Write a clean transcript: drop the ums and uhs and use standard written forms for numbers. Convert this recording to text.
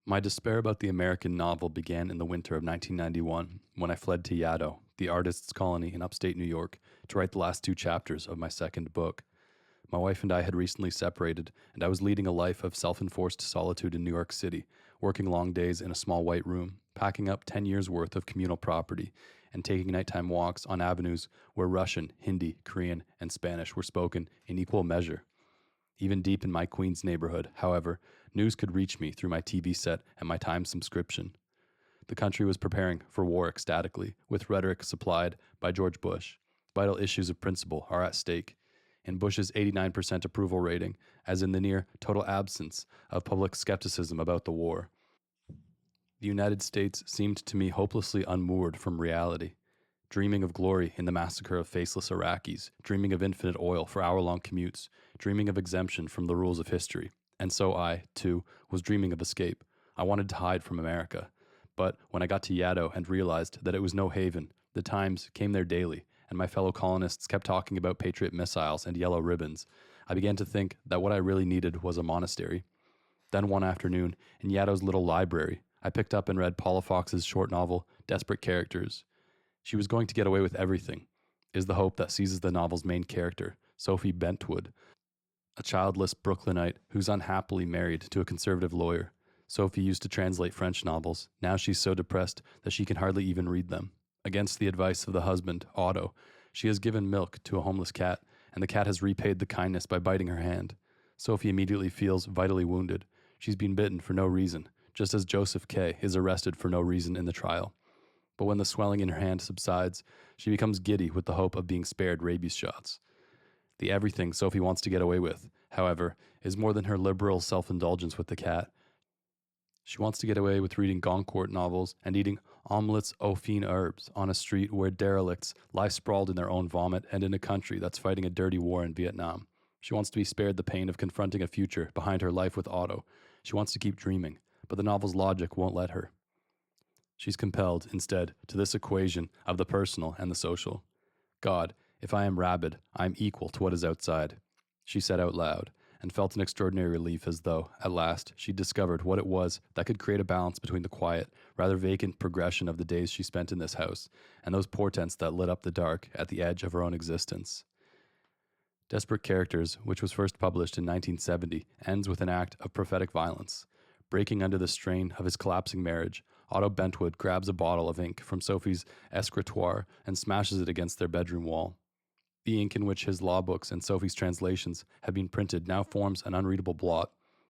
My despair about the American novel began in the winter of 1991 when I fled to Yaddo, the artist's colony in upstate New York, to write the last two chapters of my second book. My wife and I had recently separated, and I was leading a life of self-enforced solitude in New York City, working long days in a small white room, packing up 10 years' worth of communal property, and taking nighttime walks on avenues where Russian, Hindi, Korean, and Spanish were spoken in equal measure. Even deep in my Queens neighborhood, however, news could reach me through my TV set and my Time subscription. The country was preparing for war ecstatically, with rhetoric supplied by George Bush. Vital issues of principle are at stake. In Bush's 89% approval rating, as in the near total absence of public skepticism about the war. The United States seemed to me hopelessly unmoored from reality, dreaming of glory in the massacre of faceless Iraqis, dreaming of infinite oil for hour-long commutes, dreaming of exemption from the rules of history. And so I, too, was dreaming of escape. I wanted to hide from America. But when I got to Yaddo and realized that it was no haven, the Times came there daily, and my fellow colonists kept talking about Patriot missiles and yellow ribbons, I began to think that what I really needed was a monastery. Then one afternoon, in Yaddo's little library, I picked up and read Paula Fox's short novel, Desperate Characters. She was going to get away with everything, is the hope that seizes the novel's main character, Sophie Bentwood, a childless Brooklynite who's unhappily married to a conservative lawyer. Sophie used to translate French novels. Now she's so depressed that she can hardly even read them. Against the advice of the husband, Otto, she has given milk to a homeless cat, and the cat has repaid the kindness by biting her hand. Sophie immediately feels vitally wounded. She's been bitten for no reason, just as Joseph K. is arrested for no reason in the trial. But when the swelling in her hand subsides, she becomes giddy with the hope of being spared rabies shots. The everything Sophie wants to get away with, however, is more than her liberal self-indulgence with the cat. She wants to get away with reading Goncourt novels and eating omelets aux fines herbes on a street where derelicts lie sprawled in their own vomit and in a country that's fighting a dirty war in Vietnam. She wants to be spared the pain of confronting a future behind her life with Otto. She wants to keep dreaming, but the novel's logic won't let her. She's compelled, instead, to this equation of the personal and the social. God, if I am rabid, I am equal to what is outside, she said out loud, and felt an extraordinary relief as though, at last, she'd discovered what it was that could create a balance between the quiet, rather vacant progression of the days she spent in this house, and those portents that lit up the dark at the edge of her own existence. Desperate Characters, which was first published in 1970, ends with an act of prophetic violence. Breaking under the strain of his collapsing marriage, Otto Bentwood grabs a bottle of ink from Sophie's escritoire and smashes it against their bedroom wall. The ink in which his law books and Sophie's translations have been printed now forms an unreadable blot.